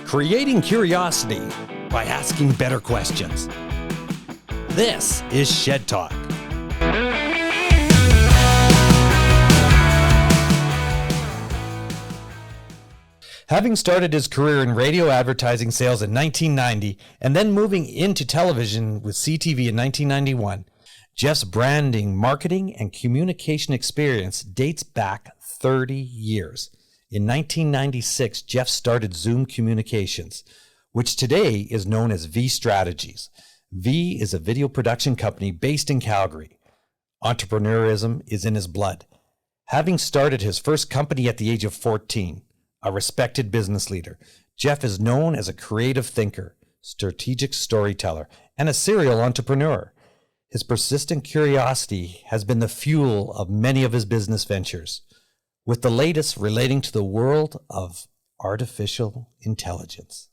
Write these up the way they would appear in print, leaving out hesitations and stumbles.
creating curiosity by asking better questions. This is Shed Talk. Having started his career in radio advertising sales in 1990 and then moving into television with CTV in 1991, Jeff's branding, marketing, and communication experience dates back 30 years. In 1996, Jeff started Zoom Communications, which today is known as V Strategies. V is a video production company based in Calgary. Entrepreneurism is in his blood. Having started his first company at the age of 14, a respected business leader, Jeff is known as a creative thinker, strategic storyteller, and a serial entrepreneur. His persistent curiosity has been the fuel of many of his business ventures, with the latest relating to the world of artificial intelligence.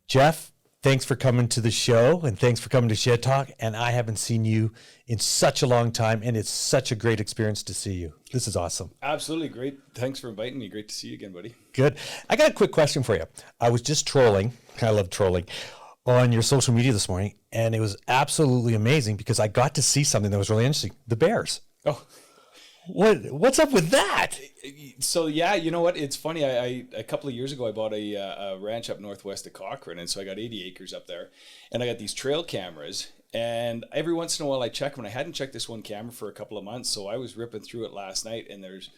Jeff, thanks for coming to the show, and thanks for coming to Shed Talk. And I haven't seen you in such a long time, and it's such a great experience to see you. This is awesome. Absolutely great. Thanks for inviting me. Great to see you again, buddy. Good. I got a quick question for you. I was just trolling. I love trolling on your social media this morning, and it was absolutely amazing because I got to see something that was really interesting. The bears. Oh, what's up with that? So yeah, you know what? It's funny. I a couple of years ago, I bought a ranch up northwest of Cochrane, and so I got 80 acres up there, and I got these trail cameras. And every once in a while, I check them. And I hadn't checked this one camera for a couple of months, so I was ripping through it last night, and there's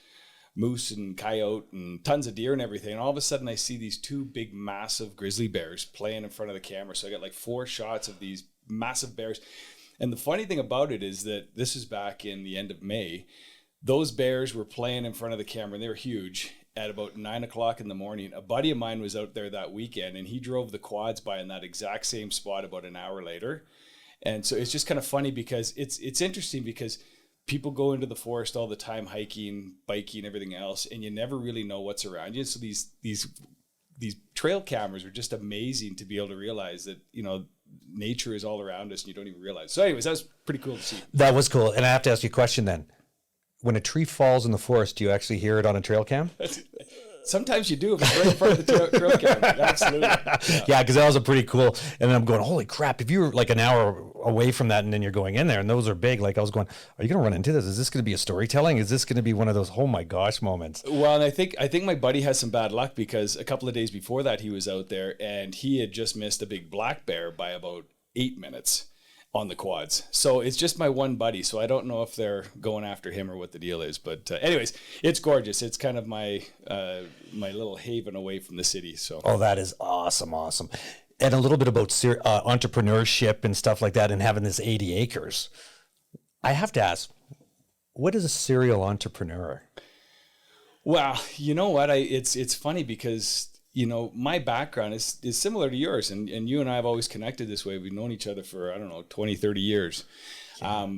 moose and coyote and tons of deer and everything. And all of a sudden, I see these two big, massive grizzly bears playing in front of the camera. So I got like 4 shots of these massive bears. And the funny thing about it is that this is back in the end of May. Those bears were playing in front of the camera, and they were huge. At about 9 o'clock in the morning, a buddy of mine was out there that weekend, and he drove the quads by in that exact same spot about an hour later. And so it's just kind of funny because it's interesting because people go into the forest all the time, hiking, biking, everything else, and you never really know what's around you. So these trail cameras are just amazing to be able to realize that, you know, nature is all around us and you don't even realize. So anyways, that was pretty cool to see. That was cool. And I have to ask you a question then. When a tree falls in the forest, do you actually hear it on a trail cam? Sometimes you do if it's right in front of the trail cam. Absolutely. Yeah, because that was a pretty cool. And then I'm going, holy crap! If you were like an hour away from that, and then you're going in there, and those are big. Like I was going, are you going to run into this? Is this going to be a storytelling? Is this going to be one of those oh my gosh moments? Well, and I think my buddy has some bad luck because a couple of days before that he was out there and he had just missed a big black bear by about 8 minutes on the quads. So it's just my one buddy. So I don't know if they're going after him or what the deal is. But anyways, it's gorgeous. It's kind of my my little haven away from the city. So that is awesome. And a little bit about entrepreneurship and stuff like that and having this 80 acres. I have to ask, what is a serial entrepreneur? Well, you know what? It's funny because you know, my background is similar to yours, and you and I have always connected this way. We've known each other for, 20, 30 years. Yeah.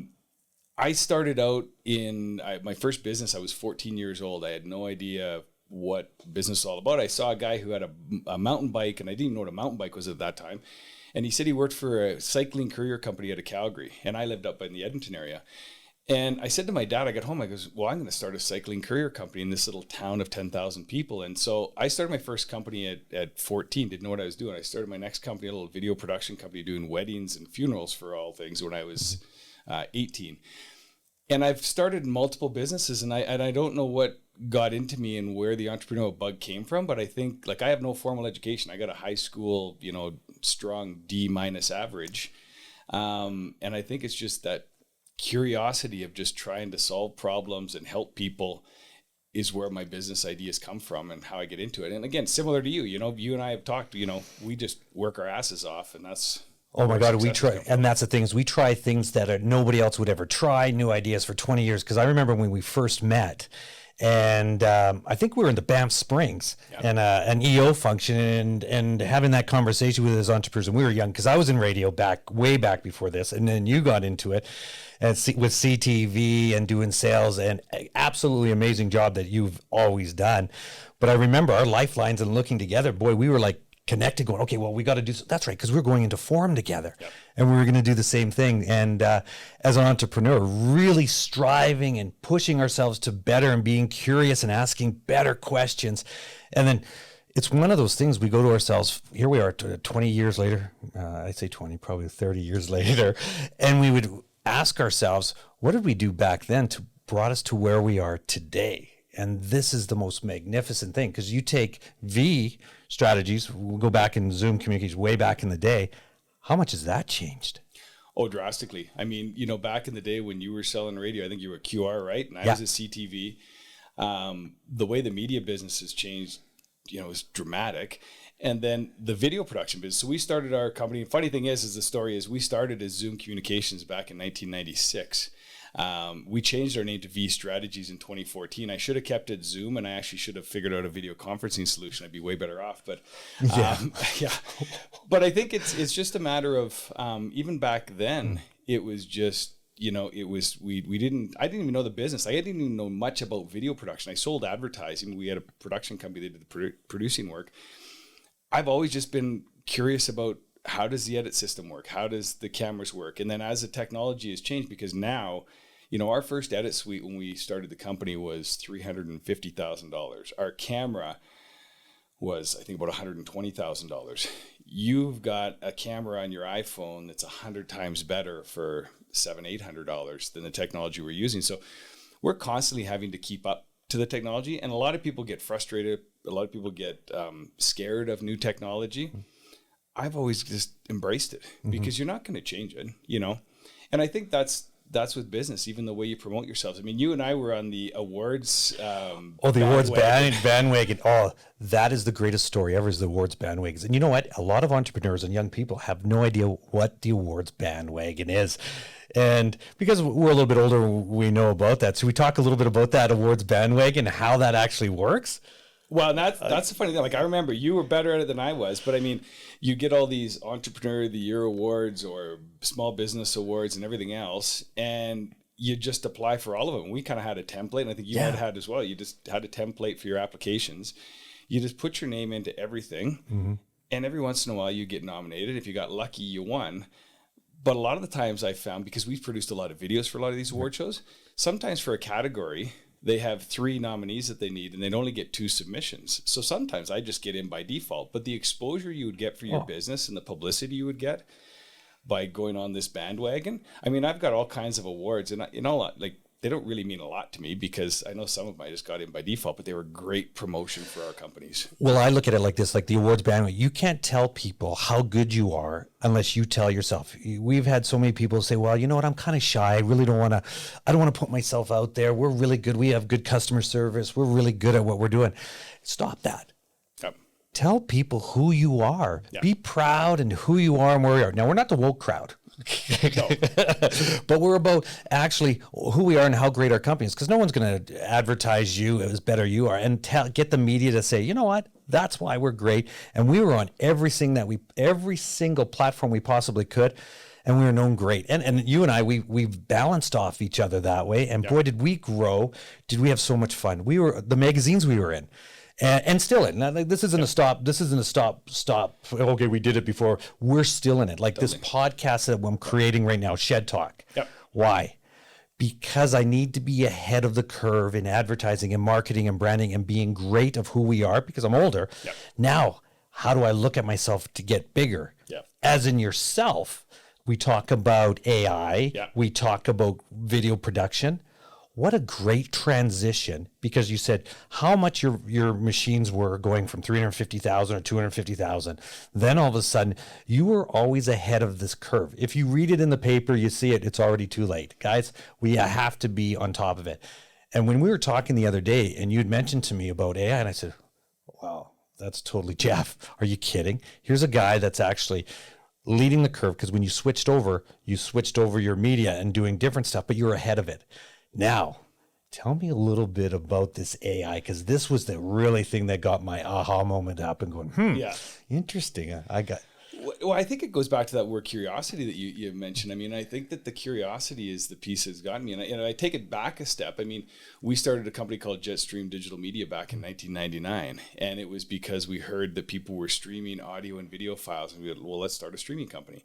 I started out in my first business. I was 14 years old. I had no idea what business was all about. I saw a guy who had a mountain bike, and I didn't even know what a mountain bike was at that time. And he said he worked for a cycling courier company out of Calgary, and I lived up in the Edmonton area. And I said to my dad, I got home, I goes, well, I'm going to start a cycling courier company in this little town of 10,000 people. And so I started my first company at 14, didn't know what I was doing. I started my next company, a little video production company doing weddings and funerals for all things when I was 18. And I've started multiple businesses and I don't know what got into me and where the entrepreneurial bug came from, but I think like I have no formal education. I got a high school, strong D- average. And I think it's just that curiosity of just trying to solve problems and help people is where my business ideas come from and how I get into it. And again, similar to you, you and I have talked, we just work our asses off and that's. Oh my God, we try. And that's the thing is we try things that nobody else would ever try, new ideas for 20 years. Cause I remember when we first met and I think we were in the Banff Springs and an EO function and having that conversation with his entrepreneurs. And we were young because I was in radio way back before this. And then you got into it. And with CTV and doing sales and absolutely amazing job that you've always done. But I remember our lifelines and looking together, boy, we were like connected going, okay, well, we got to do, that's right. Cause we're going into forum together and we were going to do the same thing. And as an entrepreneur, really striving and pushing ourselves to better and being curious and asking better questions. And then it's one of those things we go to ourselves. Here we are 20 years later. I'd say 20, probably 30 years later. And we would ask ourselves, what did we do back then to brought us to where we are today? And this is the most magnificent thing, because you take V strategies, we'll go back in Zoom communications way back in the day. How much has that changed? Oh, drastically. I mean, back in the day when you were selling radio, I think you were QR, right? And I was a CTV. The way the media business has changed, is dramatic. And then the video production business. So we started our company. Funny thing is the story is we started as Zoom Communications back in 1996. We changed our name to V Strategies in 2014. I should have kept it Zoom, and I actually should have figured out a video conferencing solution. I'd be way better off. But yeah. But I think it's just a matter of even back then, it was just, it was I didn't even know the business. I didn't even know much about video production. I sold advertising. We had a production company that did the producing work. I've always just been curious about, how does the edit system work? How does the cameras work? And then as the technology has changed, because now, our first edit suite when we started the company was $350,000. Our camera was, I think, about $120,000. You've got a camera on your iPhone that's 100 times better for $700-800 than the technology we're using. So we're constantly having to keep up to the technology. And a lot of people get frustrated. A lot of people get scared of new technology. I've always just embraced it, because you're not going to change it, And I think that's with business, even the way you promote yourselves. I mean, you and I were on the awards. The awards bandwagon. Oh, that is the greatest story ever, is the awards bandwagons. And you know what? A lot of entrepreneurs and young people have no idea what the awards bandwagon is. And because we're a little bit older, we know about that. So we talk a little bit about that awards bandwagon, how that actually works. Well, that's the funny thing. Like, I remember you were better at it than I was, but I mean, you get all these Entrepreneur of the Year awards or small business awards and everything else, and you just apply for all of them. We kind of had a template, and I think you had as well. You just had a template for your applications. You just put your name into everything, and every once in a while you get nominated. If you got lucky, you won. But a lot of the times I found, because we've produced a lot of videos for a lot of these award shows, sometimes for a category, they have 3 nominees that they need, and they'd only get 2 submissions. So sometimes I just get in by default. But the exposure you would get for your business and the publicity you would get by going on this bandwagon. I mean, I've got all kinds of awards, and they don't really mean a lot to me, because I know some of them I just got in by default, but they were great promotion for our companies. Well, I look at it like this, like the awards bandwagon. You can't tell people how good you are unless you tell yourself. We've had so many people say, well, you know what, I'm kind of shy. I don't want to put myself out there. We're really good. We have good customer service. We're really good at what we're doing. Stop that. Yep. Tell people who you are. Yep. Be proud in who you are and where you are. Now, we're not the woke crowd. No. But we're about actually who we are and how great our company is, because no one's going to advertise you as better you are, and get the media to say, you know what, that's why we're great. And we were on every single platform we possibly could, and we were known great. And you and I, we've balanced off each other that way. And boy, did we grow. Did we have so much fun. We were the magazines we were in. And still in. Now, this isn't a stop. This isn't a stop. Okay, we did it before. We're still in it. Like this podcast that I'm creating right now, Shed Talk. Yep. Why? Because I need to be ahead of the curve in advertising and marketing and branding and being great of who we are, because I'm older. Yep. Now, how do I look at myself to get bigger? Yep. As in yourself, we talk about AI. Yep. We talk about video production. What a great transition, because you said how much your machines were going from 350,000 or 250,000. Then all of a sudden, you were always ahead of this curve. If you read it in the paper, you see it, it's already too late. Guys, we have to be on top of it. And when we were talking the other day, and you'd mentioned to me about AI, and I said, wow, that's totally Jeff. Are you kidding? Here's a guy that's actually leading the curve, because when you switched over your media and doing different stuff, but you were ahead of it. Now, tell me a little bit about this AI, because this was the really thing that got my aha moment up and going, interesting. Well, I think it goes back to that word curiosity that you mentioned. I mean, I think that the curiosity is the piece that's gotten me. And I take it back a step. I mean, we started a company called Jetstream Digital Media back in 1999. And it was because we heard that people were streaming audio and video files. And we went, well, let's start a streaming company.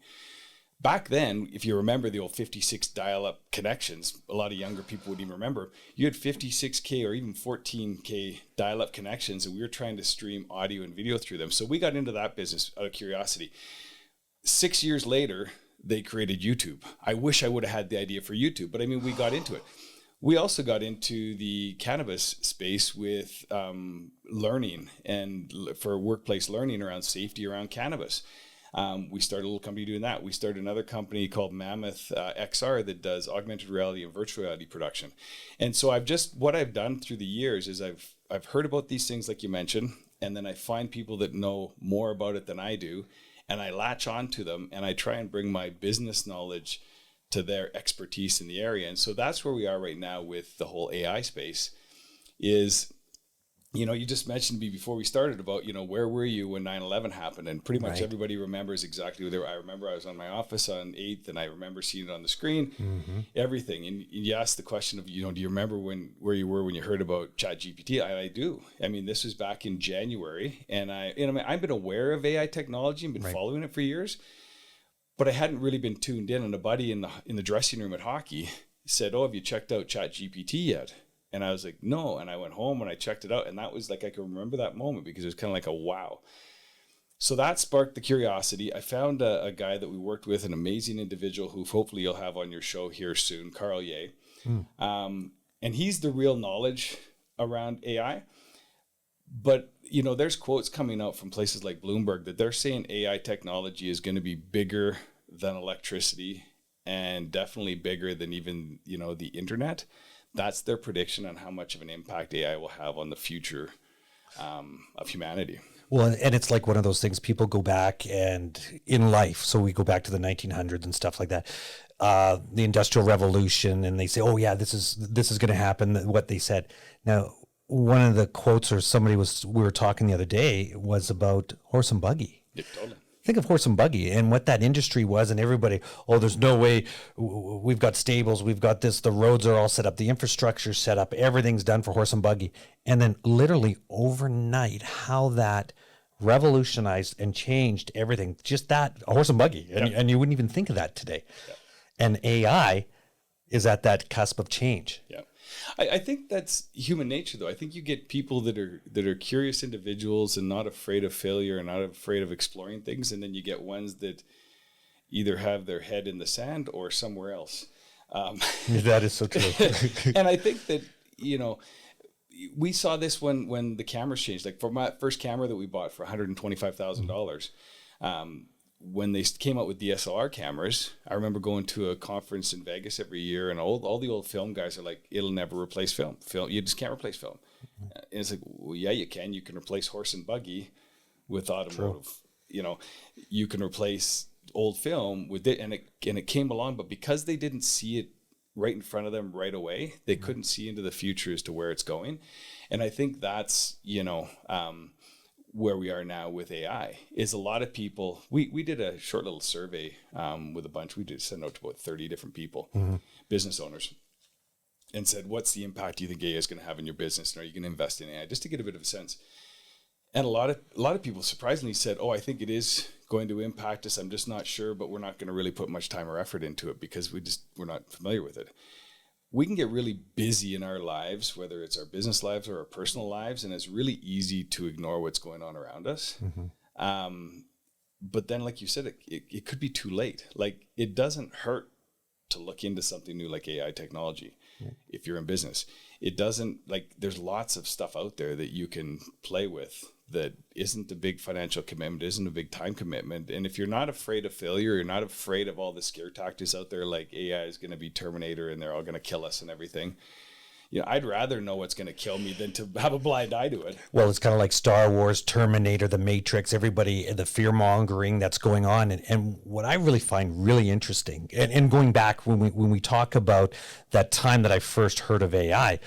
Back then, if you remember the old 56 dial-up connections, a lot of younger people would even remember, you had 56K or even 14K dial-up connections, and we were trying to stream audio and video through them. So we got into that business out of curiosity. 6 years later, they created YouTube. I wish I would have had the idea for YouTube, but I mean, we got into it. We also got into the cannabis space with learning and for workplace learning around safety around cannabis. We started a little company doing that. We started another company called Mammoth XR that does augmented reality and virtual reality production. And so what I've done through the years is I've heard about these things like you mentioned, and then I find people that know more about it than I do, and I latch onto them, and I try and bring my business knowledge to their expertise in the area. And so that's where we are right now with the whole AI space is, you know, you just mentioned to me before we started about, you know, where were you when 9/11 happened? And pretty much everybody remembers exactly where they were. I remember I was on my office on 8th and I remember seeing it on the screen, everything. And you asked the question of, you know, do you remember where you were when you heard about ChatGPT? I do. I mean, this was back in January and I've been aware of AI technology and been following it for years, but I hadn't really been tuned in. And a buddy in the dressing room at hockey said, "Oh, have you checked out ChatGPT yet?" And I was like, "No." And I went home and I checked it out. And that was like, I can remember that moment because it was kind of like a wow. So that sparked the curiosity. I found a guy that we worked with, an amazing individual who hopefully you'll have on your show here soon, Carl Ye. And he's the real knowledge around AI. But, you know, there's quotes coming out from places like Bloomberg that they're saying AI technology is going to be bigger than electricity and definitely bigger than even, you know, the internet. That's their prediction on how much of an impact AI will have on the future of humanity. Well, and it's like one of those things, people go back and in life, so we go back to the 1900s and stuff like that, the Industrial Revolution, and they say, oh yeah, this is going to happen, what they said. Now, one of the quotes or we were talking the other day was about horse and buggy. Yeah, totally. Think of horse and buggy and what that industry was, and everybody, oh, there's no way, we've got stables, we've got this, the roads are all set up, the infrastructure's set up, everything's done for horse and buggy. And then literally overnight, how that revolutionized and changed everything, just that, a horse and buggy. And you wouldn't even think of that today. Yep. And AI is at that cusp of change. Yeah. I think that's human nature, though. I think you get people that are curious individuals and not afraid of failure and not afraid of exploring things. And then you get ones that either have their head in the sand or somewhere else. That is so true. And I think that, you know, we saw this when the cameras changed. Like for my first camera that we bought for $125,000, when they came out with DSLR cameras, I remember going to a conference in Vegas every year, and all the old film guys are like, "It'll never replace film. You just can't replace film." And it's like, well, yeah, you can. You can replace horse and buggy with automotive. True. You know, you can replace old film with it, and it came along, but because they didn't see it right in front of them right away, they couldn't see into the future as to where it's going. And I think that's, you know, where we are now with AI is a lot of people. We did a short little survey with a bunch. We did send out to about 30 different people, business owners, and said, what's the impact do you think AI is going to have in your business? And are you going to invest in AI? Just to get a bit of a sense. And a lot of people surprisingly said, oh, I think it is going to impact us. I'm just not sure, but we're not going to really put much time or effort into it because we're not familiar with it. We can get really busy in our lives, whether it's our business lives or our personal lives, and it's really easy to ignore what's going on around us. But then, like you said, it could be too late. Like, it doesn't hurt to look into something new like AI technology if you're in business. It doesn't, like, there's lots of stuff out there that you can play with that isn't a big financial commitment, isn't a big time commitment. And if you're not afraid of failure, you're not afraid of all the scare tactics out there, like AI is going to be Terminator and they're all going to kill us and everything. You know, I'd rather know what's going to kill me than to have a blind eye to it. Well, it's kind of like Star Wars, Terminator, The Matrix, everybody, the fear mongering that's going on. And what I really find really interesting, and going back when we talk about that time that I first heard of AI,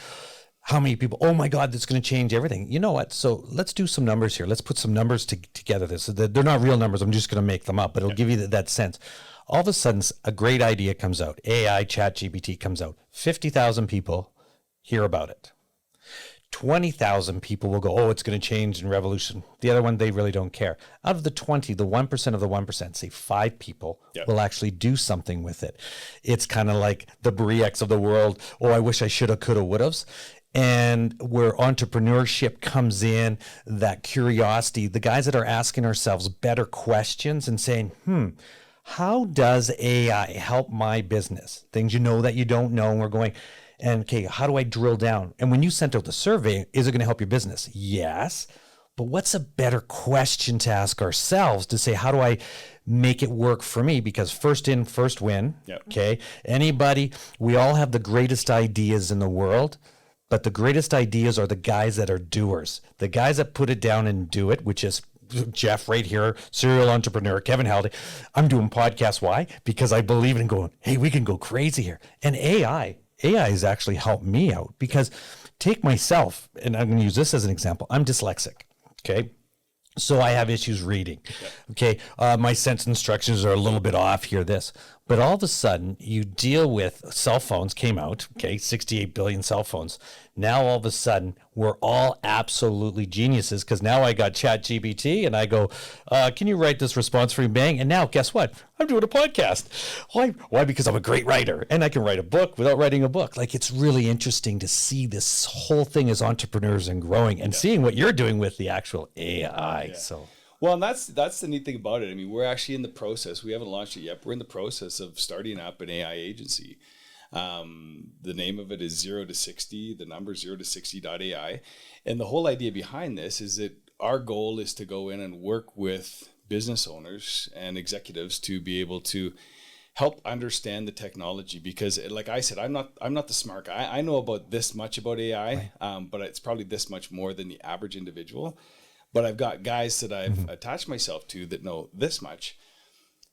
how many people, oh my God, that's going to change everything. You know what? So let's do some numbers here. Let's put some numbers together. They're not real numbers. I'm just going to make them up, but it'll give you that sense. All of a sudden, a great idea comes out. AI, ChatGPT comes out. 50,000 people hear about it. 20,000 people will go, oh, it's going to change and revolution. The other one, they really don't care. Out of the 20, the 1% of the 1%, say 5 people will actually do something with it. It's kind of like the Brieks of the world. Oh, I wish I shoulda, coulda, wouldas. And where entrepreneurship comes in, that curiosity, the guys that are asking ourselves better questions and saying, how does AI help my business? Things you know that you don't know. And we're going, and okay, how do I drill down? And when you sent out the survey, is it going to help your business? Yes. But what's a better question to ask ourselves to say, how do I make it work for me? Because first in, first win. Yep. Okay. Anybody, we all have the greatest ideas in the world, but the greatest ideas are the guys that are doers, the guys that put it down and do it, which is Jeff right here, serial entrepreneur, Kevin Halliday. I'm doing podcasts. Why? Because I believe in going, hey, we can go crazy here. And AI has actually helped me out, because take myself, and I'm going to use this as an example. I'm dyslexic. Okay. So I have issues reading. Okay. My sense instructions are a little bit off here, this. But all of a sudden, you deal with cell phones came out, okay, 68 billion cell phones. Now, all of a sudden, we're all absolutely geniuses, because now I got ChatGPT and I go, can you write this response for me? Bang. And now, guess what? I'm doing a podcast. Why? Because I'm a great writer and I can write a book without writing a book. Like, it's really interesting to see this whole thing as entrepreneurs and growing and seeing what you're doing with the actual AI. Yeah. So. Well, and that's the neat thing about it. I mean, we're actually in the process. We haven't launched it yet. But we're in the process of starting up an AI agency. The name of it is 0 to 60. The number 0 to 60.ai. And the whole idea behind this is that our goal is to go in and work with business owners and executives to be able to help understand the technology. Because, like I said, I'm not the smart guy. I know about this much about AI, but it's probably this much more than the average individual. But I've got guys that I've attached myself to that know this much.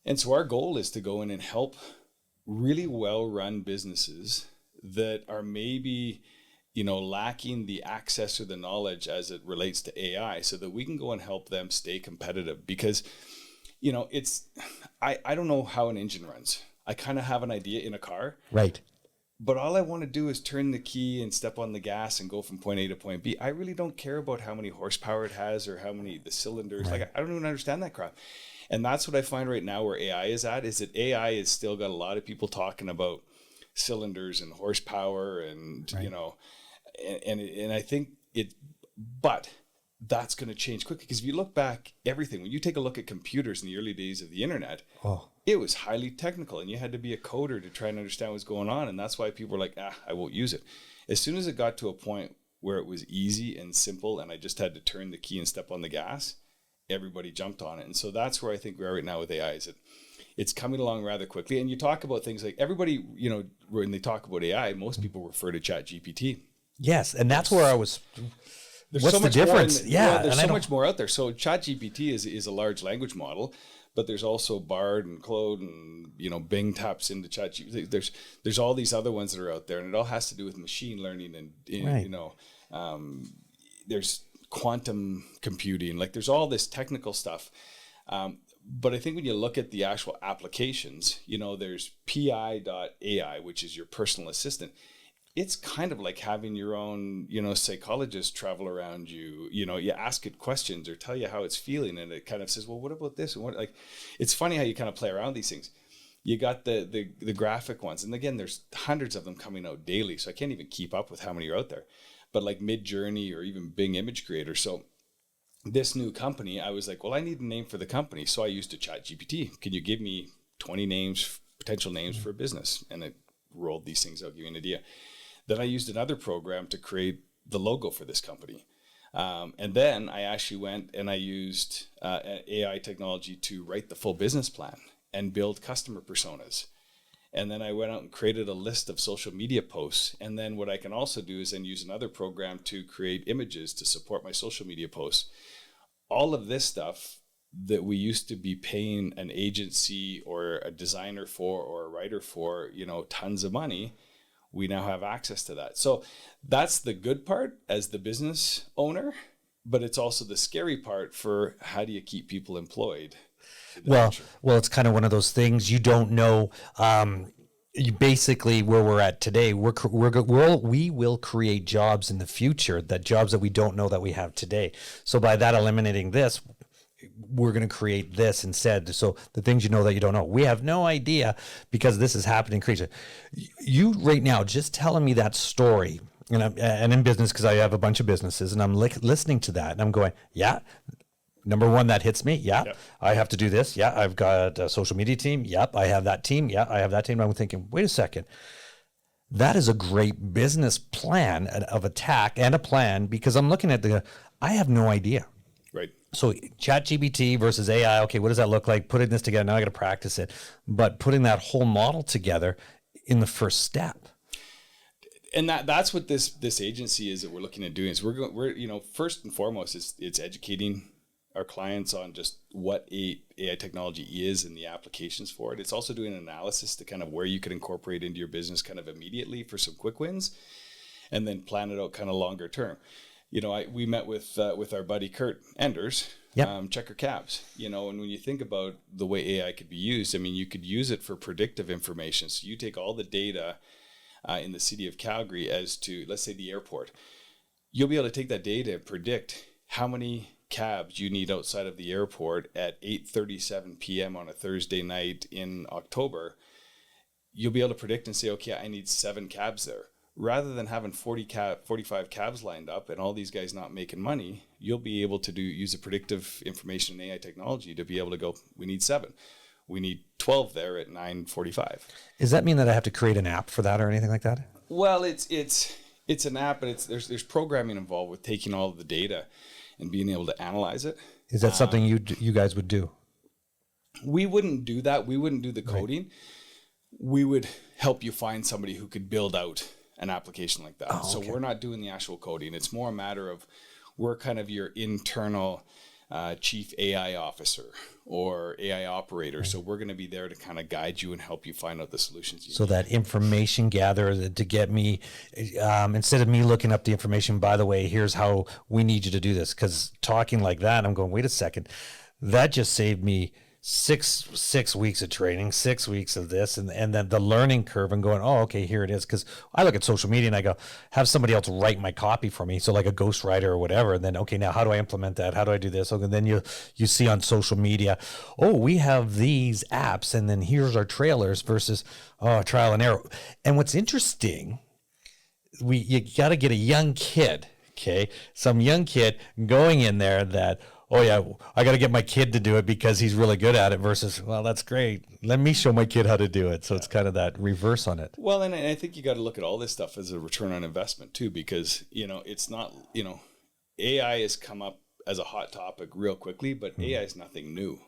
And so our goal is to go in and help really well-run businesses that are maybe, lacking the access or the knowledge as it relates to AI, so that we can go and help them stay competitive. Because, I don't know how an engine runs. I kind of have an idea in a car. Right. But all I want to do is turn the key and step on the gas and go from point A to point B. I really don't care about how many horsepower it has or how many the cylinders. Right. Like, I don't even understand that crap. And that's what I find right now where AI is at, is that AI has still got a lot of people talking about cylinders and horsepower and, and I think but that's going to change quickly. Because if you look back, everything, when you take a look at computers in the early days of the internet, it was highly technical and you had to be a coder to try and understand what's going on. And that's why people were like, I won't use it. As soon as it got to a point where it was easy and simple and I just had to turn the key and step on the gas, everybody jumped on it. And so that's where I think we are right now with AI, is that it's coming along rather quickly. And you talk about things like everybody, when they talk about AI, most people refer to ChatGPT. Yes. And that's where I was... There's What's so much the difference? More there's so much more out there. So ChatGPT is a large language model, but there's also Bard and Claude and Bing taps into ChatGPT. There's all these other ones that are out there, and it all has to do with machine learning and there's quantum computing. Like, there's all this technical stuff. But I think when you look at the actual applications, there's PI.ai, which is your personal assistant. It's kind of like having your own, psychologist travel around you. You ask it questions or tell you how it's feeling, and it kind of says, well, what about this? And it's funny how you kind of play around these things. You got the graphic ones. And again, there's hundreds of them coming out daily. So I can't even keep up with how many are out there. But like Midjourney or even Bing Image Creator. So this new company, I was like, well, I need a name for the company. So I used a ChatGPT. Can you give me 20 names, potential names for a business? And it rolled these things out, give you an idea. Then I used another program to create the logo for this company. And then I actually went and I used AI technology to write the full business plan and build customer personas. And then I went out and created a list of social media posts. And then what I can also do is then use another program to create images to support my social media posts. All of this stuff that we used to be paying an agency or a designer for or a writer for, tons of money, we now have access to that. So that's the good part as the business owner, but it's also the scary part for how do you keep people employed? Well, it's kind of one of those things you don't know. basically where we're at today, we will create jobs in the future, that jobs that we don't know that we have today. So by that eliminating this, we're going to create this instead. So the things you know that you don't know, we have no idea, because this is happening. Creature, you right now just telling me that story, and in business, because I have a bunch of businesses, and I'm listening to that, and I'm going, yeah. Number one, that hits me. Yeah, yep. I have to do this. Yeah, I've got a social media team. Yep, I have that team. Yeah, I have that team. I'm thinking, wait a second. That is a great business plan of attack and a plan, because I'm looking at I have no idea. Right. So ChatGPT versus AI, okay, what does that look like? Putting this together, now I got to practice it. But putting that whole model together in the first step. And that's what this agency is that we're looking at doing. Is we're first and foremost, it's educating our clients on just what AI technology is and the applications for it. It's also doing an analysis to kind of where you could incorporate into your business kind of immediately for some quick wins, and then plan it out kind of longer term. We met with our buddy Kurt Enders, yep. Checker Cabs, and when you think about the way AI could be used, I mean, you could use it for predictive information. So you take all the data in the city of Calgary as to, let's say, the airport. You'll be able to take that data and predict how many cabs you need outside of the airport at 8:37 p.m. on a Thursday night in October. You'll be able to predict and say, okay, I need 7 cabs there. Rather than having 45 cabs lined up and all these guys not making money, you'll be able to use the predictive information and AI technology to be able to go, we need 7. We need 12 there at 9:45. Does that mean that I have to create an app for that or anything like that? Well, it's an app, but there's programming involved with taking all of the data and being able to analyze it. Is that something you guys would do? We wouldn't do that. We wouldn't do the coding. Right. We would help you find somebody who could build out an application like that. Oh, okay. So we're not doing the actual coding. It's more a matter of, we're kind of your internal chief AI officer or AI operator. Right. So we're going to be there to kind of guide you and help you find out the solutions you need. So that information gatherer to get me, instead of me looking up the information, by the way, here's how we need you to do this. Because talking like that, I'm going, wait a second, that just saved me six weeks of training, 6 weeks of this, and then the learning curve, and going, oh, okay, here it is. Because I look at social media and I go, have somebody else write my copy for me, so like a ghostwriter or whatever, and then, okay, now how do I implement that? How do I do this? Okay, then you see on social media, oh, we have these apps, and then here's our trailers versus trial and error. And what's interesting, you got to get a young kid, okay, some young kid going in there that, oh yeah, I got to get my kid to do it because he's really good at it, versus, well, that's great, let me show my kid how to do it. So it's kind of that reverse on it. Well, and I think you got to look at all this stuff as a return on investment too, because, it's not, AI has come up as a hot topic real quickly, but AI is nothing new.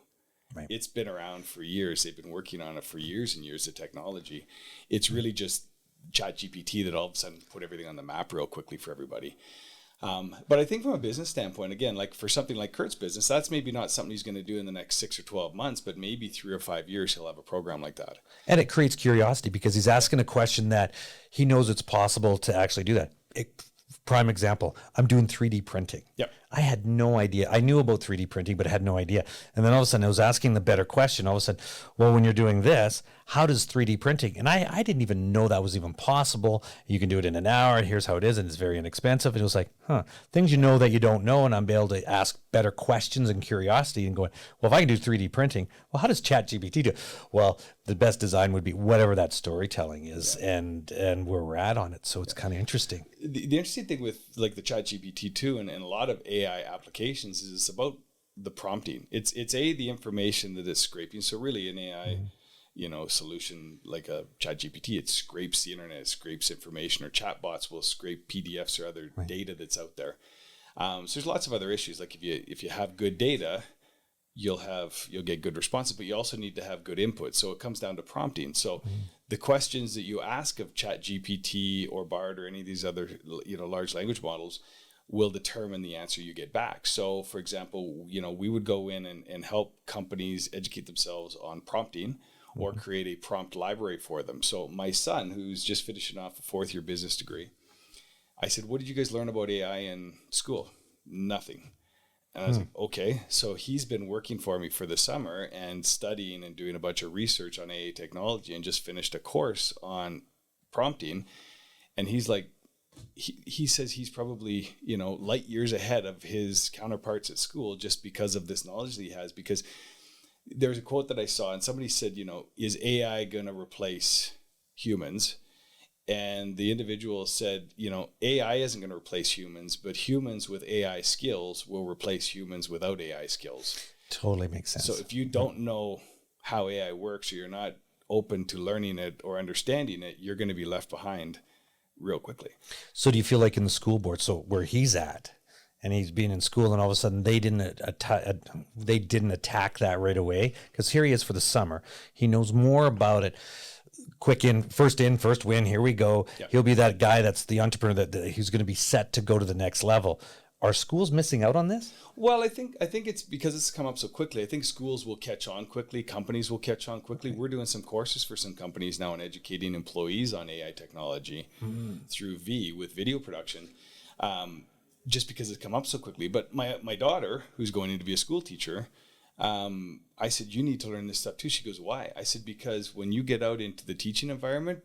Right. It's been around for years. They've been working on it for years and years, of technology. It's really just ChatGPT that all of a sudden put everything on the map real quickly for everybody. But I think from a business standpoint, again, like for something like Kurt's business, that's maybe not something he's going to do in the next 6 or 12 months, but maybe 3 or 5 years, he'll have a program like that. And it creates curiosity, because he's asking a question that he knows it's possible to actually do that. Prime example, I'm doing 3D printing. Yep. I had no idea. I knew about 3D printing, but I had no idea. And then all of a sudden I was asking the better question. All of a sudden, well, when you're doing this, how does 3D printing? And I didn't even know that was even possible. You can do it in an hour, and here's how it is, and it's very inexpensive. And it was like, things you know that you don't know, and I'm able to ask better questions and curiosity and going, well, if I can do 3D printing, well, how does ChatGPT do it? Well, the best design would be whatever that storytelling is, and where we're at on it. So it's kind of interesting. The interesting thing with like the ChatGPT too, and a lot of AI applications, is it's about the prompting. It's the information that it's scraping. So really an AI, solution like a ChatGPT, it scrapes the internet, it scrapes information, or chatbots will scrape PDFs or other data that's out there. So there's lots of other issues. Like if you have good data, you'll get good responses, but you also need to have good input. So it comes down to prompting. So the questions that you ask of ChatGPT or Bard or any of these other, large language models will determine the answer you get back. So for example, we would go in and help companies educate themselves on prompting, or create a prompt library for them. So my son, who's just finishing off a 4th year business degree, I said, what did you guys learn about AI in school? Nothing. And I was like, okay. So he's been working for me for the summer and studying and doing a bunch of research on AA technology, and just finished a course on prompting. And he's like, he says he's probably, light years ahead of his counterparts at school just because of this knowledge that he has. Because there's a quote that I saw, and somebody said, is AI going to replace humans? And the individual said, AI isn't going to replace humans, but humans with AI skills will replace humans without AI skills. Totally makes sense. So if you don't know how AI works, or you're not open to learning it or understanding it, you're going to be left behind real quickly. So do you feel like in the school board, so where he's at, and he's been in school, and all of a sudden they didn't attack that right away? Because here he is for the summer. He knows more about it. First in, first win. Here we go. Yep. He'll be that guy that's the entrepreneur that he's going to be set to go to the next level. Are schools missing out on this? Well, I think it's because it's come up so quickly. I think schools will catch on quickly. Companies will catch on quickly. We're doing some courses for some companies now on educating employees on AI technology through with video production, just because it's come up so quickly. But my daughter, who's going in to be a school teacher, I said, you need to learn this stuff too. She goes, why? I said, because when you get out into the teaching environment,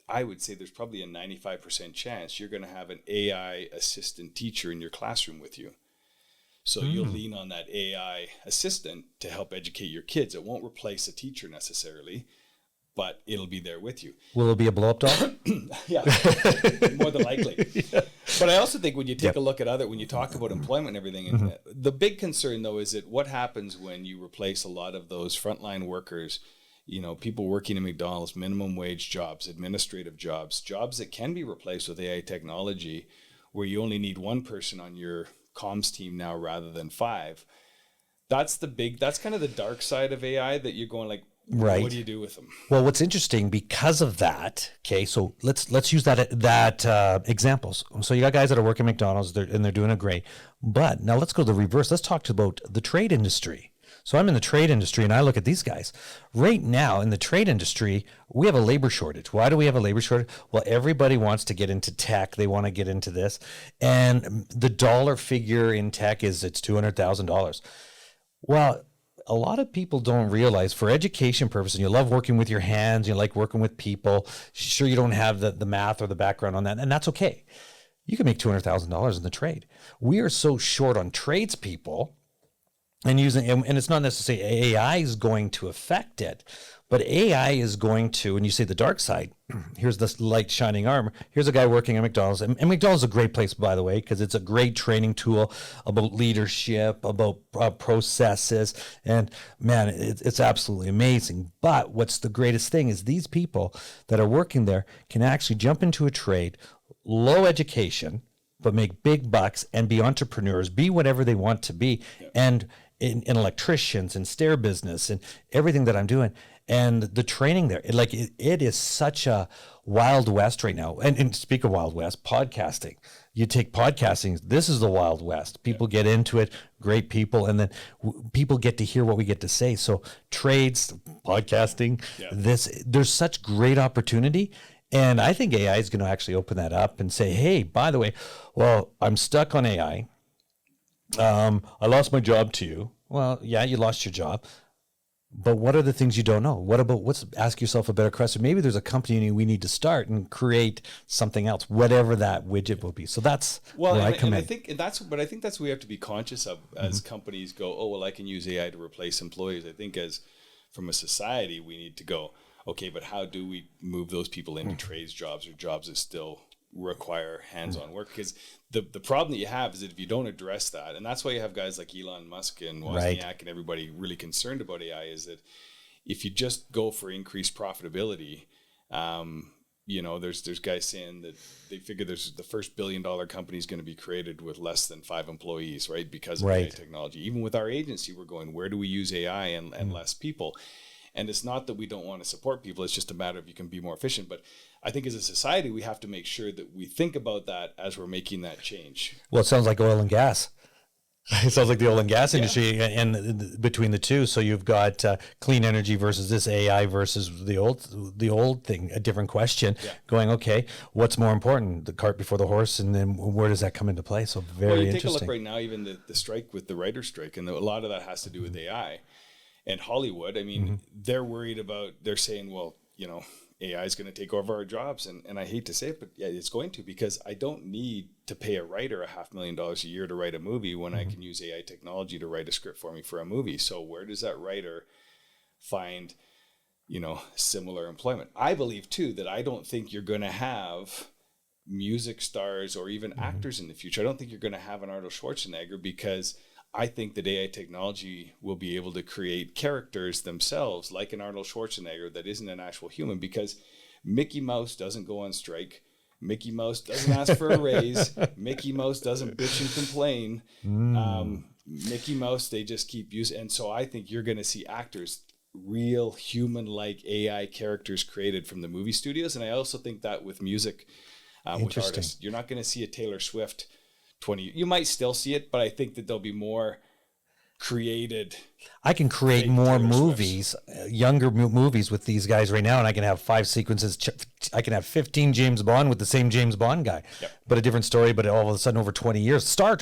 I would say there's probably a 95% chance you're going to have an AI assistant teacher in your classroom with you. So you'll lean on that AI assistant to help educate your kids. It won't replace a teacher necessarily, but it'll be there with you. Will it be a blow-up doll? Yeah, more than likely. Yeah. But I also think when you take a look at when you talk about employment and everything, and the big concern though is that what happens when you replace a lot of those frontline workers, people working in McDonald's, minimum wage jobs, administrative jobs that can be replaced with AI technology, where you only need one person on your comms team now rather than 5. That's kind of the dark side of AI that you're going like, right. What do you do with them? Well, what's interesting because of that, okay, so let's use that examples. So you got guys that are working at McDonald's, and they're doing it great. But now let's go to the reverse. Let's talk about the trade industry. So I'm in the trade industry, and I look at these guys. Right now in the trade industry, we have a labor shortage. Why do we have a labor shortage? Well, everybody wants to get into tech. They want to get into this. And the dollar figure in tech it's $200,000. Well, a lot of people don't realize, for education purposes, you love working with your hands, you like working with people. Sure, you don't have the math or the background on that, and that's okay. You can make $200,000 in the trade. We are so short on tradespeople. And it's not necessarily AI is going to affect it, but AI is going to, and you say the dark side, here's this light shining armor. Here's a guy working at McDonald's. And McDonald's is a great place, by the way, because it's a great training tool about leadership, about processes. And man, it's absolutely amazing. But what's the greatest thing is these people that are working there can actually jump into a trade, low education, but make big bucks and be entrepreneurs, be whatever they want to be. Yeah. And in electricians and stair business and everything that I'm doing, and the training there, it is such a Wild West right now. And speak of Wild West, podcasting. You take podcasting, this is the Wild West. People get into it, great people, and then people get to hear what we get to say. So trades, podcasting, there's such great opportunity. And I think AI is going to actually open that up and say, hey, by the way, well, I'm stuck on AI. I lost my job to you. Well, yeah, you lost your job. But what are the things you don't know? Ask yourself a better question. Maybe there's a company we need to start and create something else, whatever that widget will be. So that's where I come in. I think that's what we have to be conscious of as companies go, oh, well, I can use AI to replace employees. I think from a society, we need to go, okay, but how do we move those people into trades jobs or jobs that still require hands-on work? Because the problem that you have is that if you don't address that, and that's why you have guys like Elon Musk and Wozniak and everybody really concerned about AI, is that if you just go for increased profitability, there's guys saying that they figure the first $1 billion company is going to be created with less than 5 employees, right? Because of AI technology. Even with our agency, we're going, where do we use AI and less people? And it's not that we don't want to support people. It's just a matter of you can be more efficient. But I think as a society, we have to make sure that we think about that as we're making that change. Well, it sounds like oil and gas. It sounds like the oil and gas industry, and between the two. So you've got clean energy versus this AI versus the old thing. A different question. Yeah. Going, okay, what's more important, the cart before the horse, and then where does that come into play? So very interesting. Take a look right now, even the strike with the writer's strike, and a lot of that has to do with AI and Hollywood. I mean, they're worried about. They're saying, well, AI is going to take over our jobs. And I hate to say it, but yeah, it's going to, because I don't need to pay a writer $500,000 a year to write a movie when I can use AI technology to write a script for me for a movie. So where does that writer find, similar employment? I believe too, that I don't think you're going to have music stars or even actors in the future. I don't think you're going to have an Arnold Schwarzenegger, because I think that AI technology will be able to create characters themselves, like an Arnold Schwarzenegger, that isn't an actual human, because Mickey Mouse doesn't go on strike. Mickey Mouse doesn't ask for a raise. Mickey Mouse doesn't bitch and complain. Mickey Mouse, they just keep using. And so I think you're going to see actors, real human-like AI characters created from the movie studios. And I also think that with music, with artists, you're not going to see a Taylor Swift 20. You might still see it, but I think that there'll be more created. I can create more movies, younger movies with these guys right now, and I can have 5 sequences. I can have 15 James Bond with the same James Bond guy, but a different story. But all of a sudden, over 20 years, Star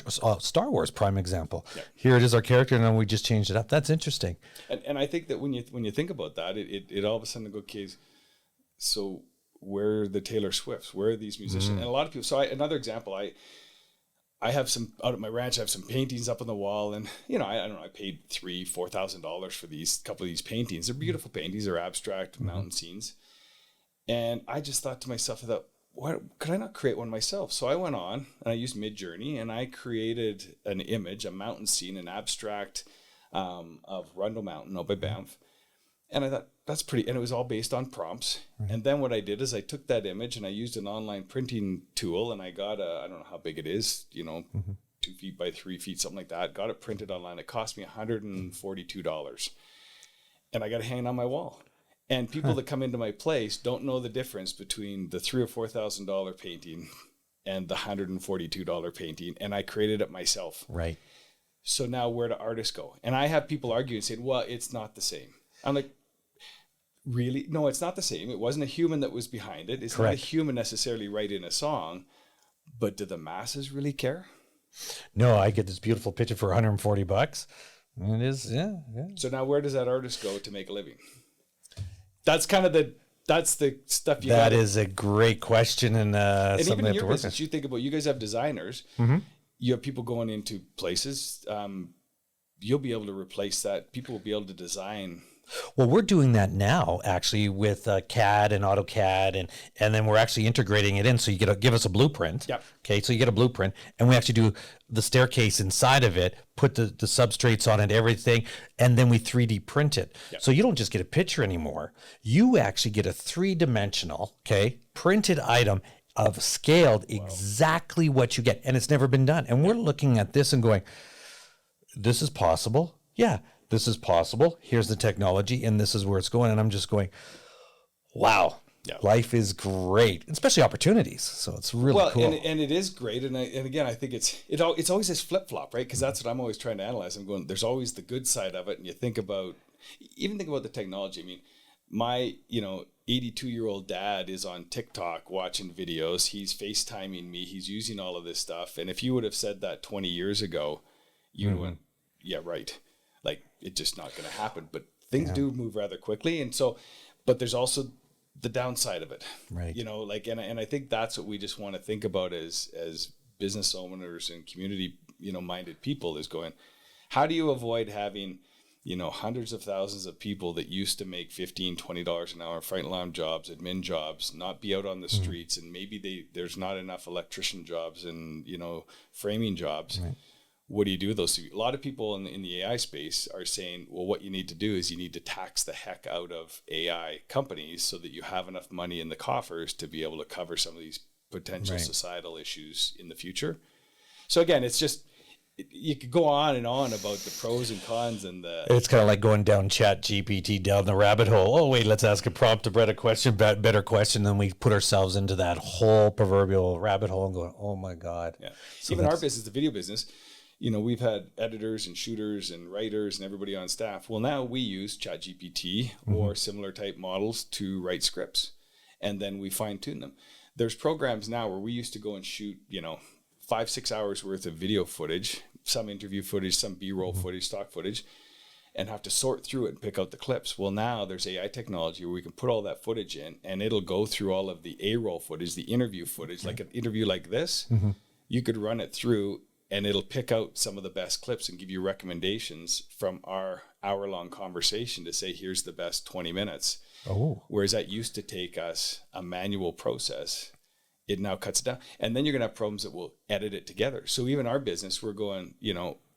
Wars, prime example. Here it is, our character, and then we just changed it up. That's interesting. And I think that when you think about that, it all of a sudden go, okay, so where are the Taylor Swifts? Where are these musicians? And a lot of people. So another example, I have some out at my ranch. I have some paintings up on the wall, and I don't know. I paid $3,000-$4,000 for these couple of these paintings. They're beautiful paintings. They're abstract mountain scenes, and I just thought to myself, what could I not create one myself? So I went on and I used Midjourney, and I created an image, a mountain scene, an abstract of Rundle Mountain out by Banff. And I thought, that's pretty, and it was all based on prompts. And then what I did is I took that image and I used an online printing tool, and I got I don't know how big it is, 2 feet by 3 feet, something like that. Got it printed online. It cost me $142. And I got it hanging on my wall. And people that come into my place don't know the difference between the $3,000 or $4,000 painting and the $142 painting. And I created it myself. Right. So now where do artists go? And I have people arguing and saying, well, it's not the same. I'm like, really? No, it's not the same. It wasn't a human that was behind it. It's not a human necessarily writing a song, but do the masses really care? No, I get this beautiful picture for $140. It is, yeah. So now where does that artist go to make a living? That's kind of that's the stuff you got. That is a great question, and something even in your business, you think about, you guys have designers. You have people going into places. You'll be able to replace that. People will be able to design. Well, we're doing that now, actually, with CAD and AutoCAD, and then we're actually integrating it in. So you give us a blueprint. Yep. Okay, so you get a blueprint, and we actually do the staircase inside of it, put the substrates on it, everything, and then we 3D print it. Yep. So you don't just get a picture anymore. You actually get a 3-dimensional, printed item of scaled exactly what you get, and it's never been done. And we're looking at this and going, this is possible. Yeah. This is possible. Here's the technology, and this is where it's going. And I'm just going, wow, life is great, especially opportunities. So it's really cool. And it is great. And again, I think it's always this flip flop, right? Because that's what I'm always trying to analyze. I'm going, there's always the good side of it, and you think about the technology. I mean, my 82-year-old dad is on TikTok watching videos. He's FaceTiming me. He's using all of this stuff. And if you would have said that 20 years ago, you would have went, yeah, right. Like, it's just not going to happen. But things do move rather quickly. And so, but there's also the downside of it. Right. And I think that's what we just want to think about as business owners and community, minded people, is going, how do you avoid having, hundreds of thousands of people that used to make $15, $20 an hour, freight alarm jobs, admin jobs, not be out on the streets, and maybe there's not enough electrician jobs and, framing jobs. Right. What do you do with those? A lot of people in the AI space are saying, well, what you need to do is you need to tax the heck out of AI companies so that you have enough money in the coffers to be able to cover some of these potential societal issues in the future. So again, it's just, you could go on and on about the pros and cons and it's kind of like going down ChatGPT down the rabbit hole. Oh wait, let's ask a prompt to better question, then we put ourselves into that whole proverbial rabbit hole and go, oh my God. Yeah. So even our business, the video business, we've had editors and shooters and writers and everybody on staff. Well, now we use ChatGPT or similar type models to write scripts, and then we fine tune them. There's programs now where we used to go and shoot, 5-6 hours worth of video footage, some interview footage, some B-roll footage, stock footage, and have to sort through it and pick out the clips. Well, now there's AI technology where we can put all that footage in, and it'll go through all of the A-roll footage, the interview footage, like an interview like this. You could run it through, and it'll pick out some of the best clips and give you recommendations from our hour-long conversation to say, here's the best 20 minutes. Oh. Whereas that used to take us a manual process. It now cuts it down. And then you're going to have programs that will edit it together. So even our business, we're going,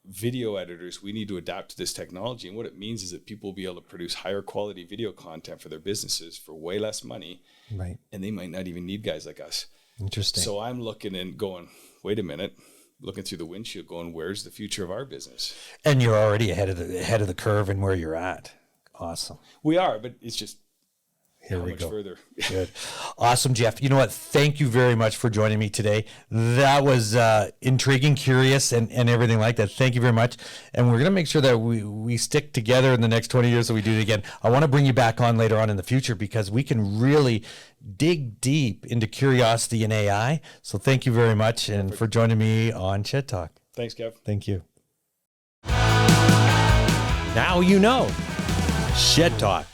video editors, we need to adapt to this technology. And what it means is that people will be able to produce higher quality video content for their businesses for way less money. Right. And they might not even need guys like us. Interesting. So I'm looking and going, wait a minute, looking through the windshield going, where's the future of our business? And you're already ahead of the curve and where you're at. Awesome. We are, but it's just Here how we much go. further. Good. Awesome, Jeff. You know what? Thank you very much for joining me today. That was intriguing, curious, and everything like that. Thank you very much. And we're going to make sure that we stick together in the next 20 years so we do it again. I want to bring you back on later on in the future because we can really dig deep into curiosity and AI. So thank you very much and for joining me on Shed Talk. Thanks, Kev. Thank you. Now you know. Shed Talk.